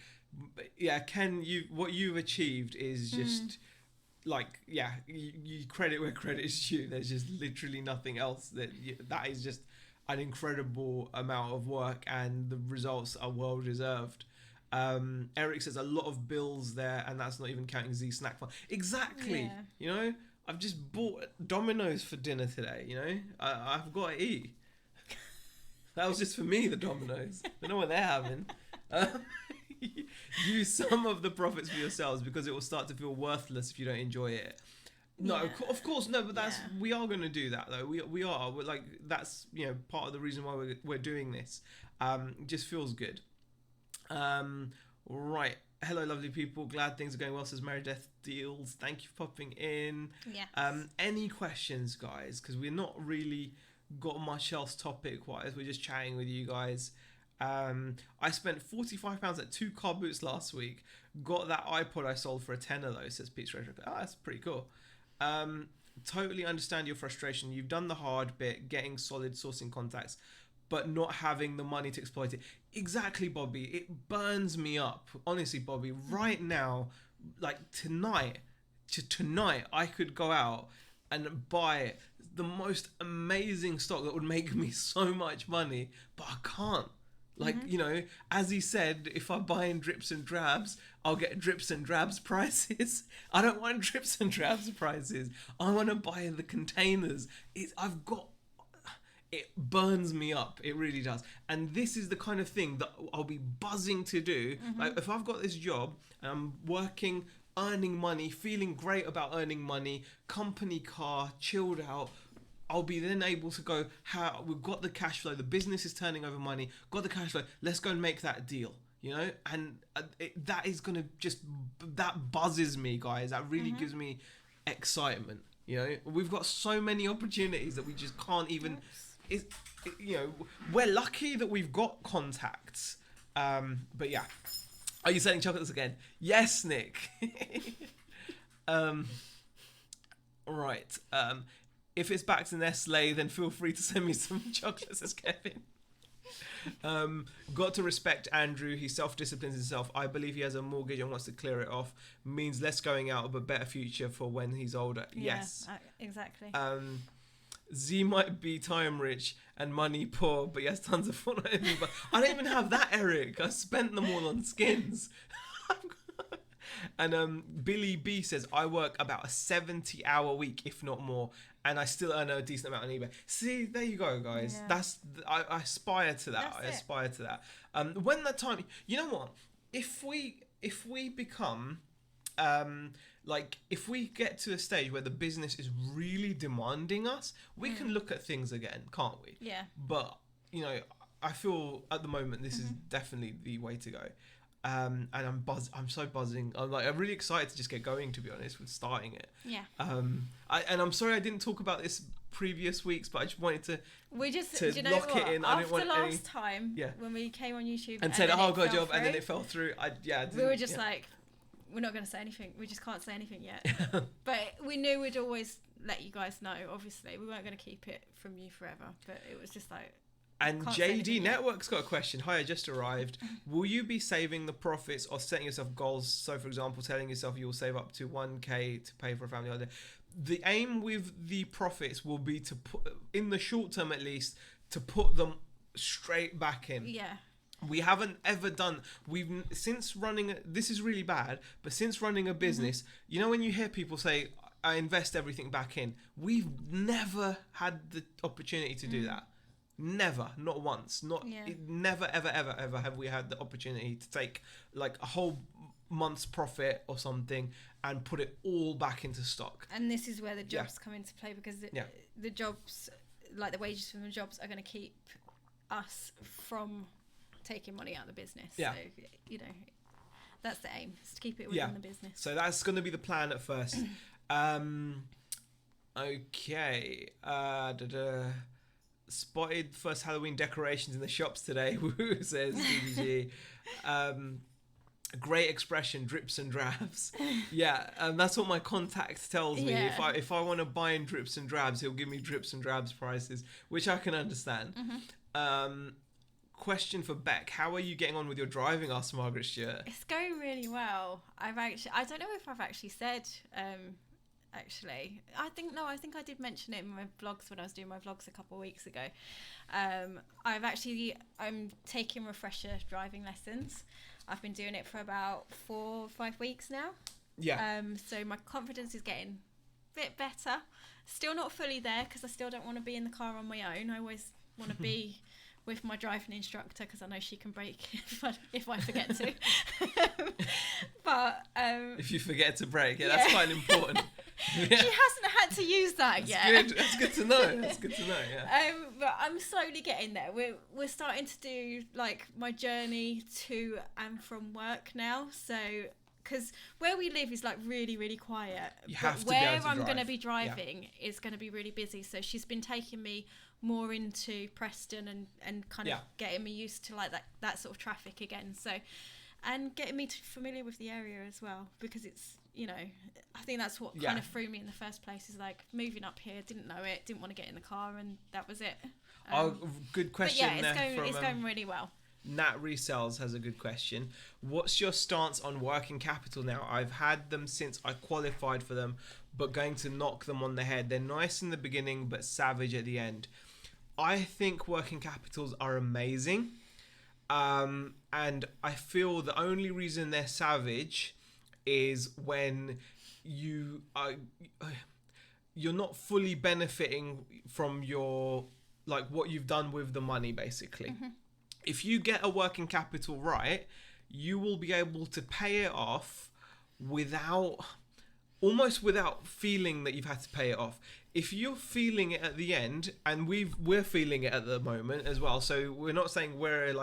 Yeah, Ken, what you've achieved is just like, yeah, you credit where credit is due. There's just literally nothing else. That is just an incredible amount of work, and the results are well deserved. Eric says a lot of bills there, and that's not even counting Z snack fund. Exactly. Yeah. You know, I've just bought Domino's for dinner today. You know, I've got to eat. That was just for me, the Domino's. I don't know what they're having. Use some of the profits for yourselves, because it will start to feel worthless if you don't enjoy it. No, of course, no, but we are going to do that though. We're like, that's, you know, part of the reason why we're doing this. It just feels good. Right. Hello, lovely people. Glad things are going well, says Mary Death Deals. Thank you for popping in. Yes. Any questions, guys? Because we're not really got much else topic wise. We're just chatting with you guys. I spent £45 at 2 car boots last week. Got that iPod I sold for a tenner though, says Pete's Retro. Oh, that's pretty cool. Totally understand your frustration. You've done the hard bit, getting solid sourcing contacts, but not having the money to exploit it. Exactly, Bobby. It burns me up. Honestly, Bobby, right now, like tonight I could go out and buy the most amazing stock that would make me so much money, but I can't. Like, you know, as he said, if I buy in drips and drabs, I'll get drips and drabs prices. I don't want drips and drabs prices. I want to buy the containers. It burns me up. It really does. And this is the kind of thing that I'll be buzzing to do. Like, if I've got this job and I'm working, earning money, feeling great about earning money, company car, chilled out, I'll be then able to go, we've got the cash flow, the business is turning over money, got the cash flow, let's go and make that deal, you know? And that is going to that buzzes me, guys. That really gives me excitement, you know? We've got so many opportunities that we just can't even, you know, we're lucky that we've got contacts. But yeah. Are you selling chocolates again? Yes, Nick. Right. If it's back to Nestle, then feel free to send me some chocolates, says Kevin. Got to respect Andrew. He self-disciplines himself. I believe he has a mortgage and wants to clear it off. Means less going out of a better future for when he's older. Yeah, yes. Exactly. Z might be time rich and money poor, but he has tons of fun. But I don't even have that, Eric. I spent them all on skins. And Billy B says, I work about a 70-hour week, if not more, and I still earn a decent amount on eBay. See, there you go, guys. Yeah. I aspire to that. I aspire to that. When that time, you know what? If we become like, if we get to a stage where the business is really demanding us, we can look at things again, can't we? Yeah. But, you know, I feel at the moment this is definitely the way to go. And I'm so buzzing. I'm really excited to just get going, to be honest, with starting it. Yeah. I'm sorry I didn't talk about this previous weeks, but I just wanted to lock it in. I didn't want last time when we came on YouTube and said, oh, good job, and then it fell through. We were just like, we're not going to say anything. We just can't say anything yet. But we knew we'd always let you guys know, obviously. We weren't going to keep it from you forever, but it was just like... And JD Network's got a question. Hi, I just arrived. Will you be saving the profits or setting yourself goals? So, for example, telling yourself you will save up to 1K to pay for a family holiday. The aim with the profits will be to put, in the short term at least, to put them straight back in. Yeah. We haven't ever done, since running, this is really bad, but since running a business, you know when you hear people say, I invest everything back in, we've never had the opportunity to do that. Never, not once, never, ever have we had the opportunity to take like a whole month's profit or something and put it all back into stock. And this is where the jobs come into play, because the jobs, like the wages from the jobs, are going to keep us from taking money out of the business. Yeah. So, you know, that's the aim, is to keep it within the business. So that's going to be the plan at first. Okay. Spotted first Halloween decorations in the shops today. Woo, says DDG. Great expression, drips and drabs. Yeah, that's what my contact tells me. If I want to buy in drips and drabs, he'll give me drips and drabs prices, which I can understand. Question for Beck: how are you getting on with your driving? Asked Margaret Stewart. It's going really well. I don't know if I've actually said. Actually, I think I did mention it in my vlogs when I was doing my vlogs a couple of weeks ago. I'm taking refresher driving lessons. I've been doing it for about 4 or 5 weeks now. Yeah. So my confidence is getting a bit better. Still not fully there, because I still don't want to be in the car on my own. I always want to be with my driving instructor, because I know she can brake if I forget to. But if you forget to brake, that's quite important. She hasn't had to use that yet. That's good to know. Yeah. But I'm slowly getting there. We're starting to do like my journey to and from work now. So, because where we live is like really, really quiet. Where I'm going to be driving is going to be really busy. So she's been taking me more into Preston and kind of getting me used to like that sort of traffic again. So, and getting me familiar with the area as well, because it's, you know, I think that's what kind of threw me in the first place, is like moving up here, didn't know it, didn't want to get in the car, and that was it. Good question. But yeah, it's going really well. Nat Resells has a good question. What's your stance on working capital now? I've had them since I qualified for them, but going to knock them on the head. They're nice in the beginning, but savage at the end. I think working capitals are amazing. And I feel the only reason they're savage is when you're not fully benefiting from your, like, what you've done with the money, basically. Mm-hmm. If you get a working capital right, you will be able to pay it off almost without feeling that you've had to pay it off. If you're feeling it at the end, and we're feeling it at the moment as well, so we're not saying we're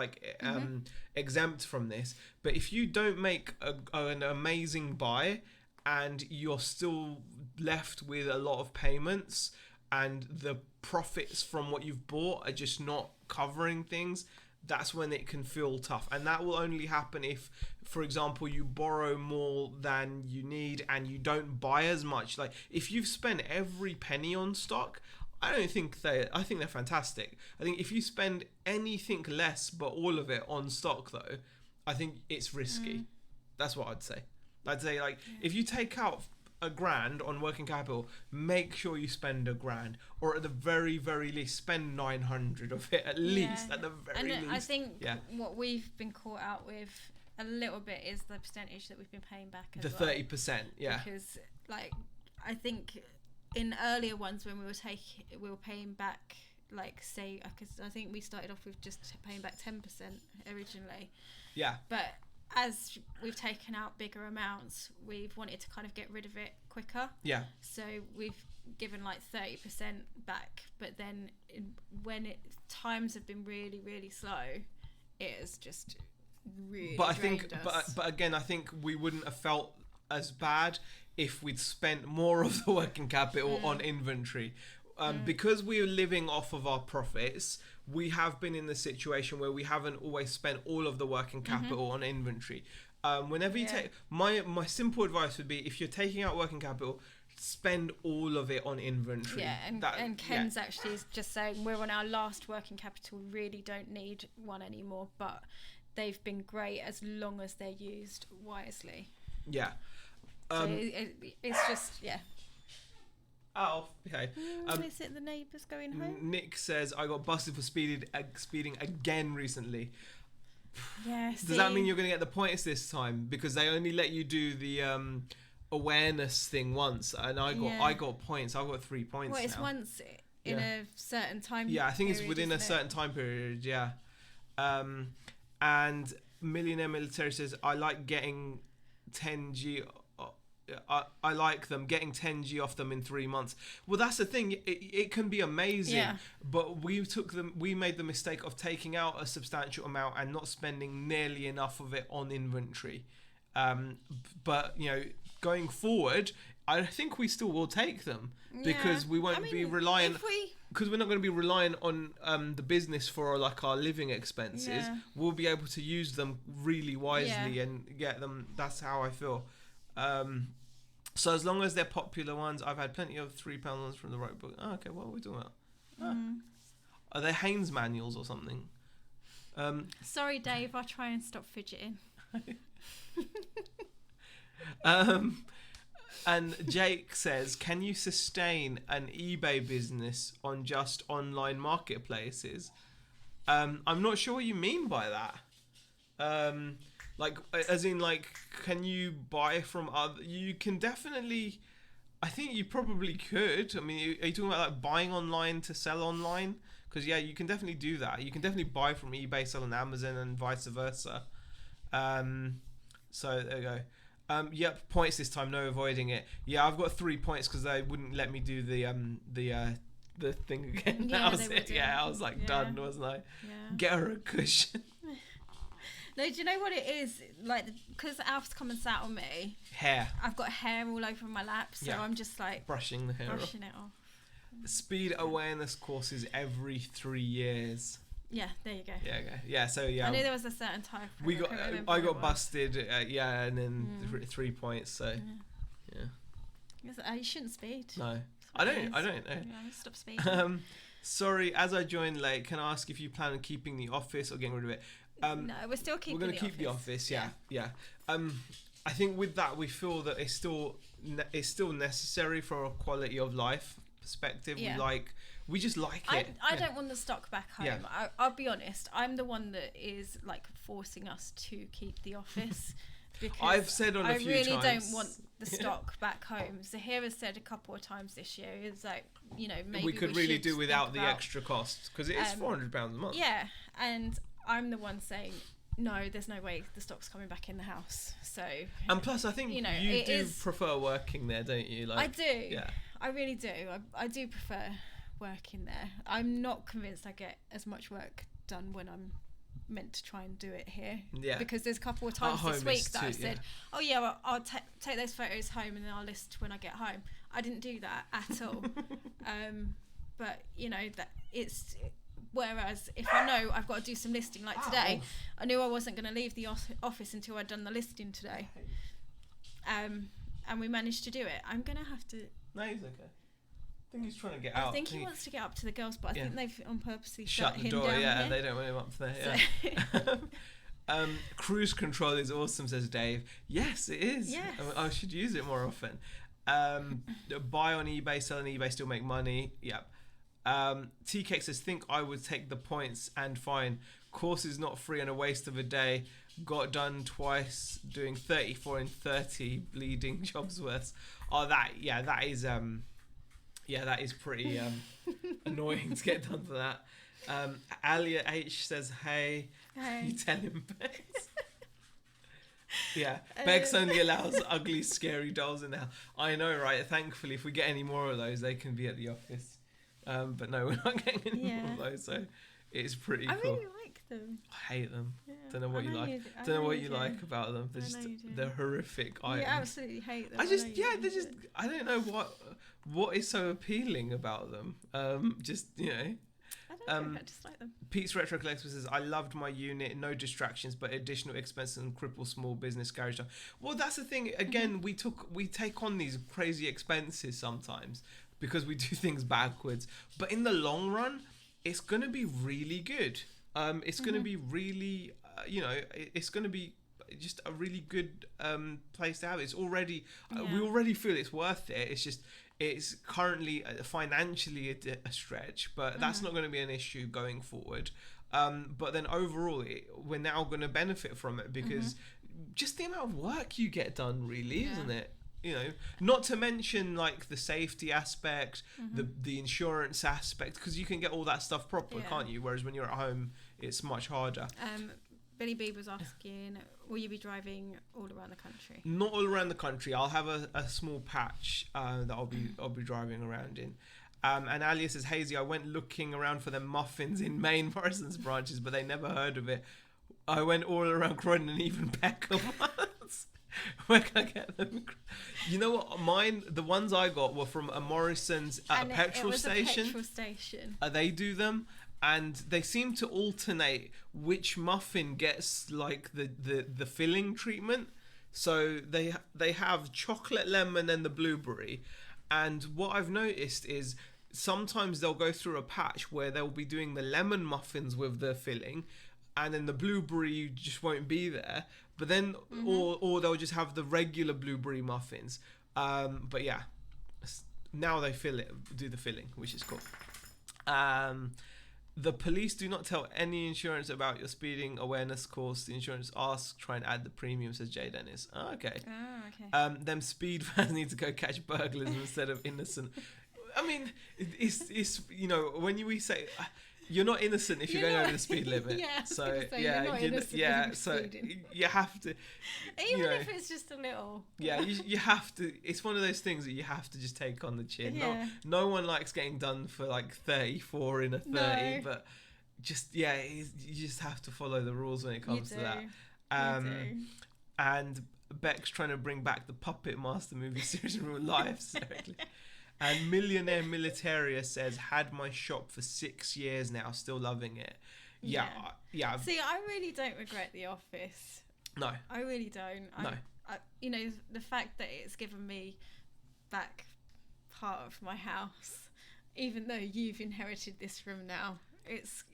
exempt from this, but if you don't make an amazing buy and you're still left with a lot of payments and the profits from what you've bought are just not covering things, that's when it can feel tough. And that will only happen if, for example, you borrow more than you need and you don't buy as much. Like, if you've spent every penny on stock, I think they're fantastic. I think if you spend anything less but all of it on stock, though, I think it's risky. That's what I'd say. I'd say, like, if you take out $1,000 on working capital, make sure you spend $1,000, or at the very, very least spend 900 of it at least. At the very least. I think what we've been caught out with a little bit is the percentage that we've been paying back as the 30%. Because, like, I think in earlier ones when we were paying back, like, say, because I think we started off with just paying back 10% originally. Yeah. But as we've taken out bigger amounts, we've wanted to kind of get rid of it quicker. Yeah. So we've given like 30% back, but then when times have been really, really slow, it has just really drained us. But again, I think we wouldn't have felt as bad if we'd spent more of the working capital on inventory. Because we're living off of our profits, we have been in the situation where we haven't always spent all of the working capital on inventory. Whenever you take my simple advice would be, if you're taking out working capital, spend all of it on inventory. Yeah, and Ken's actually is just saying we're on our last working capital. We really don't need one anymore, but they've been great as long as they're used wisely. Yeah. So it's just Oh, okay. Is it the neighbours going home? Nick says, I got busted for speeding again recently. Yeah. Does that mean you're going to get the points this time? Because they only let you do the awareness thing once, and I got points. I got 3 points. Well, it's once in a certain time. Yeah, I think it's within a certain time period. Yeah. And Millionaire Military says, I like getting 10G. I like them getting 10G off them in 3 months. Well, that's the thing. It can be amazing, but we made the mistake of taking out a substantial amount and not spending nearly enough of it on inventory. But going forward, I think we still will take them because we won't be reliant. Because we're not going to be reliant on the business for like our living expenses. Yeah. We'll be able to use them really wisely and get them. That's how I feel. So as long as they're popular ones, I've had plenty of £3 ones from the right book. Oh, okay, what are we talking about? Are they Haynes manuals or something? Sorry, Dave. I'll try and stop fidgeting. And Jake says, can you sustain an eBay business on just online marketplaces? I'm not sure what you mean by that. Like, as in, like, can you buy from other... You can definitely... I think you probably could. I mean, are you talking about, like, buying online to sell online? Because, you can definitely do that. You can definitely buy from eBay, sell on Amazon, and vice versa. So, there you go. Yep, points this time. No avoiding it. Yeah, I've got 3 points because they wouldn't let me do the thing again. Yeah, that was it. Yeah, I was, like, done, wasn't I? Yeah. Get her a cushion. No, do you know what it is? Like, because Alf's come and sat on me. Hair. I've got hair all over my lap, so I'm just like... Brushing the hair off. Brushing it off. Speed awareness courses every 3 years. Yeah, there you go. Yeah, so I knew there was a certain type. I got busted, and then 3 points, so... Yeah. You shouldn't speed. No. I don't know. Yeah, stop speeding. Sorry, as I joined late, can I ask if you plan on keeping the office or getting rid of it? No, we're still keeping. We're going to keep the office. Yeah. I think with that we feel that it's still necessary from a quality of life perspective. Yeah. We just like it. I don't want the stock back home. Yeah. I'll be honest. I'm the one that is like forcing us to keep the office. Because I've said on a few times. I really don't want the stock back home. Zahir has said a couple of times this year, it's like, maybe we could really do without the extra costs, because it is £400 a month. Yeah, and I'm the one saying, no, there's no way the stock's coming back in the house. So, and plus, I think you do prefer working there, don't you? I do. Yeah, I really do. I do prefer working there. I'm not convinced I get as much work done when I'm meant to try and do it here, because there's a couple of times this week that I've said, I'll take those photos home and then I'll list when I get home. I didn't do that at all. But that it's, whereas if I know I've got to do some listing like today, I knew I wasn't going to leave the office until I'd done the listing today, and we managed to do it. I'm going to have to... No, he's okay. I think he's trying to get out. I think he wants to get up to the girls, but I think they've on purposely shut the door. Down here. They don't want him up there. Yeah. Cruise control is awesome, says Dave. Yes, it is. Yes. I should use it more often. Buy on eBay, sell on eBay, still make money. Yep. TK says, think I would take the points and fine. Course is not free and a waste of a day. Got done twice, doing 34 and 30 bleeding jobs worth. Oh, that is that is pretty annoying to get done for that. Alia H says, hey. You tell him, Bex. Yeah, Bex only allows ugly, scary dolls in the house. I know, right? Thankfully, if we get any more of those, they can be at the office. But no, we're not getting any more of those, so it's pretty cool. I really like them. I hate them. Don't know what you like. Don't know what you like about them. They're horrific items. You absolutely hate them. I don't know what is so appealing about them. I just like them. Pete's Retro Collector says, I loved my unit, no distractions, but additional expenses and cripple small business garage time. Well, that's the thing. Again, we take on these crazy expenses sometimes because we do things backwards. But in the long run, it's going to be really good. It's going to be really, it's going to be just a really good place to have. It's already, we already feel it's worth it. It's just, it's currently financially a stretch, but that's not going to be an issue going forward. But then overall, we're now going to benefit from it because just the amount of work you get done, really, isn't it? Not to mention like the safety aspect, the insurance aspect, because you can get all that stuff proper, can't you? Whereas when you're at home, it's much harder. Billy B was asking, will you be driving all around the country? Not all around the country. I'll have a small patch that I'll be driving around in. And Alia says, Hazy, I went looking around for them muffins in Maine Morrison's branches, but they never heard of it. I went all around Croydon and even Peckham once. Where can I get them? You know what? The ones I got were from a Morrison's at a petrol station. A petrol station. They do them. And they seem to alternate which muffin gets like the filling treatment. So they have chocolate, lemon, and the blueberry. And what I've noticed is sometimes they'll go through a patch where they'll be doing the lemon muffins with the filling, and then the blueberry just won't be there. But then, or they'll just have the regular blueberry muffins. But yeah, now they do the filling, which is cool. The police do not tell any insurance about your speeding awareness course. The insurance asks, try and add the premium, says Jay Dennis. Oh, okay. Them speed fans need to go catch burglars instead of innocent. I mean, it's when we say you're not innocent if you're going over the speed limit. So you have to. Even if it's just a little. Yeah, you have to. It's one of those things that you have to just take on the chin. Yeah. No one likes getting done for like 34 in a 30, but you just have to follow the rules when it comes to that. And Beck's trying to bring back the Puppet Master movie series in real life. Seriously. And Millionaire Militaria says, had my shop for 6 years now, still loving it. Yeah. See, I really don't regret The Office. No. I really don't. The fact that it's given me back part of my house, even though you've inherited this room now, it's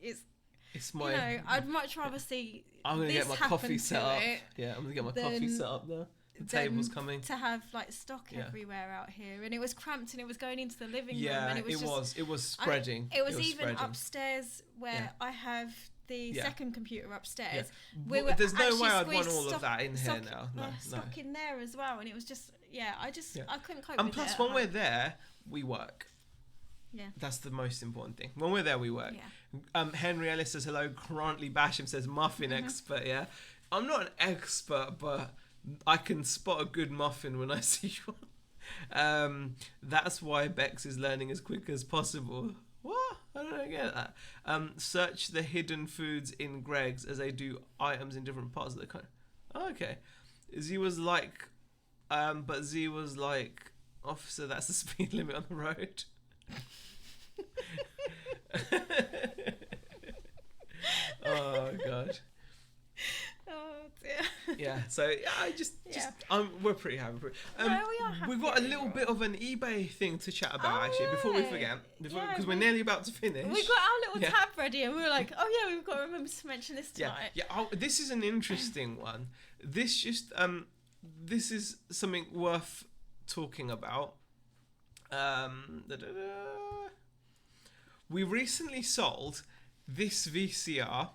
It's my. You know, I'd much rather see. I'm gonna get my coffee set up. Yeah, I'm gonna get my coffee set up there. The table's coming. To have like stock everywhere out here, and it was cramped, and it was going into the living room, and it was spreading. It was even spreading. Upstairs where I have the second computer upstairs. Yeah. There's no way I'd want all of that in here now. No, stock in there as well, and it was just I couldn't cope. And plus, when we're there, we work. Yeah, that's the most important thing. When we're there, we work. Yeah. Henry Ellis says hello. Grantly Basham says muffin expert. Yeah, I'm not an expert, but I can spot a good muffin when I see one. That's why Bex is learning as quick as possible. What? I don't get that. Search the hidden foods in Greg's as they do items in different parts of the country. Oh, okay. Z was like, officer, that's the speed limit on the road. Oh god. Oh dear. Yeah, so we're pretty happy. We are happy. We've got a little bit of an eBay thing to chat about before we forget, because we're nearly about to finish. We got our little tab ready, and we were like, oh yeah, we've got to remember to mention this tonight. This is an interesting one. This is something worth talking about. We recently sold this VCR,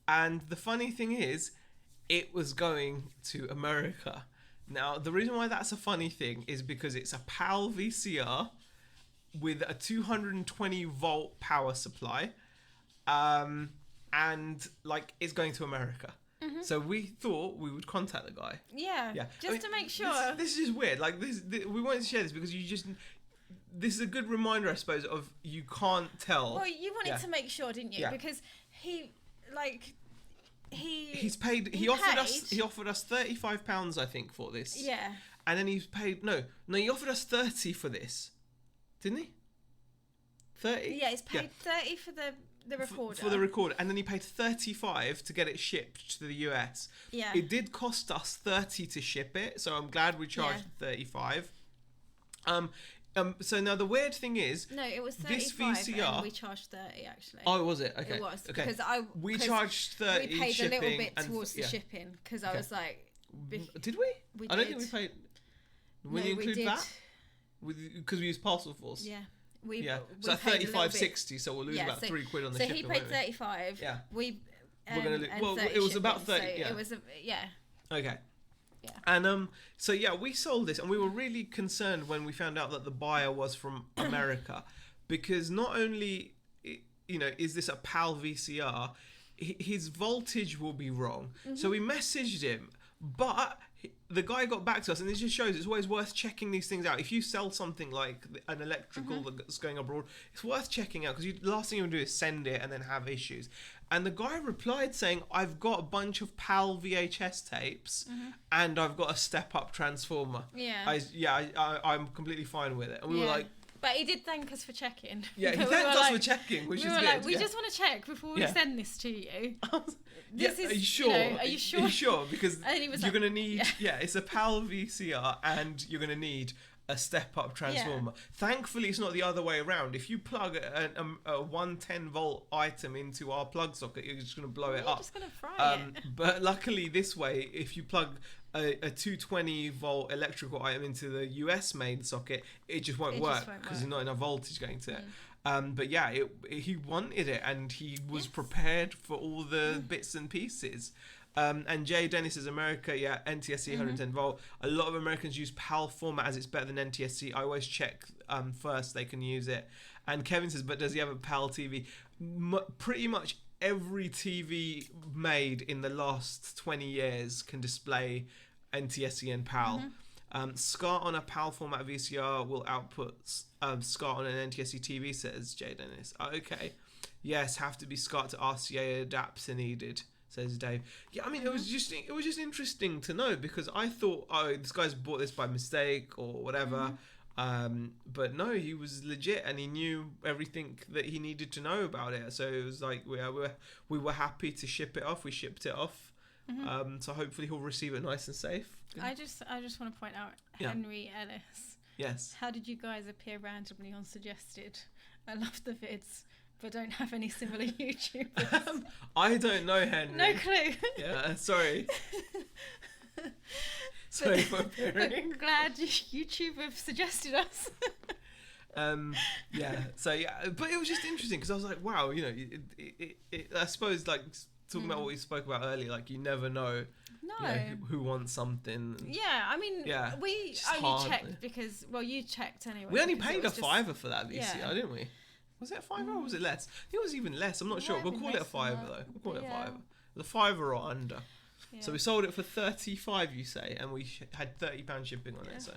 and the funny thing is, it was going to America. Now, the reason why that's a funny thing is because it's a PAL VCR with a 220 volt power supply, and like it's going to America. Mm-hmm. So we thought we would contact the guy. Yeah. Just to make sure. This is just weird. Like this, we wanted to share this because this is a good reminder, I suppose, of you can't tell. Well, you wanted to make sure, didn't you? Yeah. Because he offered us £35, I think, for this. Yeah. And then he offered us 30 for this, didn't he? 30. Yeah, he's paid 30 for the recorder. For the recorder, and then he paid 35 to get it shipped to the US. Yeah. It did cost us 30 to ship it, so I'm glad we charged 35. So now the weird thing is, no, it was 35 this VCR, and we charged 30 actually. Oh, was it? Okay. It was okay. Because we charged 30. We paid shipping a little bit towards the shipping because I was like, did we? I don't think we paid. Will you include that? Because we used Parcel Force. Yeah. So 35.60, so we'll lose about £3 on the shipping. So he paid 35. Yeah. We're gonna lose. Well, it was about 30. So yeah. It was Okay. Yeah. And we sold this, and we were really concerned when we found out that the buyer was from America, because not only is this a PAL VCR, his voltage will be wrong. Mm-hmm. So we messaged him, but the guy got back to us, and it just shows it's always worth checking these things out. If you sell something like an electrical that's going abroad, it's worth checking out, because the last thing you want to do is send it and then have issues. And the guy replied saying, I've got a bunch of PAL VHS tapes and I've got a step-up transformer. Yeah. I'm completely fine with it. And we were like... But he did thank us for checking. Yeah, he thanked us for checking, which is good. Like, we just want to check before we send this to you. Are you sure? Are you sure? Are you sure? Because you're going to need... Yeah, it's a PAL VCR and you're going to need a step-up transformer. Yeah. Thankfully, it's not the other way around. If you plug a 110 volt item into our plug socket, you're just going to blow it up. You're just going to fry it. But luckily, this way, if you plug a 220 volt electrical item into the US main socket, it just won't work because there's not enough voltage going to it. But yeah, he wanted it, and he was prepared for all the bits and pieces. And Jay Dennis says, America, NTSC 110 volt. A lot of Americans use PAL format as it's better than NTSC. I always check first they can use it. And Kevin says, but does he have a PAL TV? Pretty much every TV made in the last 20 years can display NTSC and PAL. SCART on a PAL format VCR will output SCART on an NTSC TV, says Jay Dennis. Okay. Yes, have to be SCART to RCA adapts are needed, says Dave. Yeah, I mean, it was just interesting to know, because I thought, this guy's bought this by mistake or whatever. But no, he was legit, and he knew everything that he needed to know about it. So it was like we were happy to ship it off. We shipped it off. So hopefully he'll receive it nice and safe. I just want to point out Henry Ellis. Yes. How did you guys appear randomly on suggested? I love the vids. but don't have any similar YouTubers. I don't know, Henry. No clue. Yeah, sorry. Sorry for appearing. I'm glad YouTube have suggested us. Yeah, so yeah, but it was just interesting because I was like, wow, you know, I suppose like talking about what we spoke about earlier, like you never know, you know, who wants something. Yeah, I mean, we only checked because, well, you checked anyway. We only paid a $5 for that VCR, didn't we? Was it a $5 or was it less? I think it was even less. I'm not sure. We'll call it a $5 though. We'll call it a $5. The $5 or under. Yeah. So we sold it for $35, you say, and we had £30 shipping on it. So.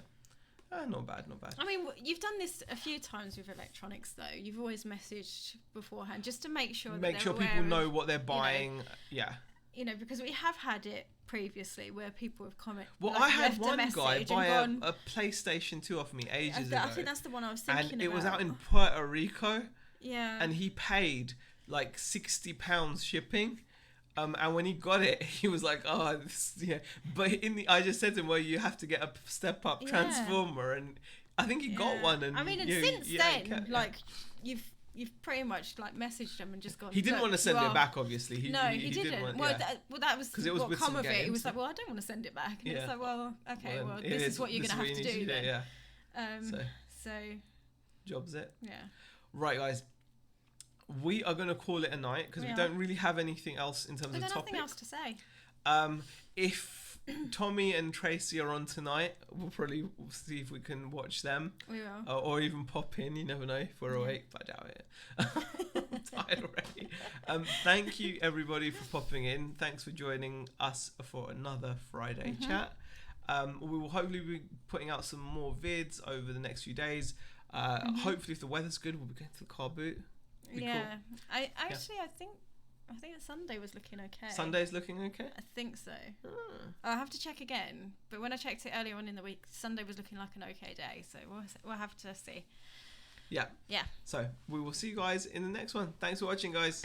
Not bad. I mean, you've done this a few times with electronics, though. You've always messaged beforehand just to make sure people know what they're buying. Yeah. You know, because we have had it previously where people have commented. Well, I had one guy buy a PlayStation 2 off me ages ago. I think that's the one I was thinking about. And it was out in Puerto Rico. Yeah. And he paid like £60 shipping. And when he got it, he was like, "Oh, this, yeah." But I just said to him, "Well, you have to get a step-up transformer," and I think he got one. And I mean, and since then, like you've pretty much like messaged him and just gone. He didn't want to send it back, obviously. He didn't. That was because it was what with come some of games. it. He was like, "Well, I don't want to send it back." And it's like, "Well, okay, well, this is what you're gonna have to do then." Yeah. So. Jobs it. Yeah. Right, guys. We are going to call it a night because we don't really have anything else in terms of topics. Nothing else to say. If Tommy and Tracy are on tonight, we'll probably see if we can watch them. We will. Or even pop in. You never know if we're awake, but I doubt it. I'm tired already. Thank you, everybody, for popping in. Thanks for joining us for another Friday chat. We will hopefully be putting out some more vids over the next few days. Hopefully, if the weather's good, we'll be going to the car boot. Yeah, cool. I think Sunday was looking okay. Sunday's looking okay? I think so. I'll have to check again. But when I checked it earlier on in the week, Sunday was looking like an okay day. So we'll have to see. Yeah. Yeah. So we will see you guys in the next one. Thanks for watching, guys.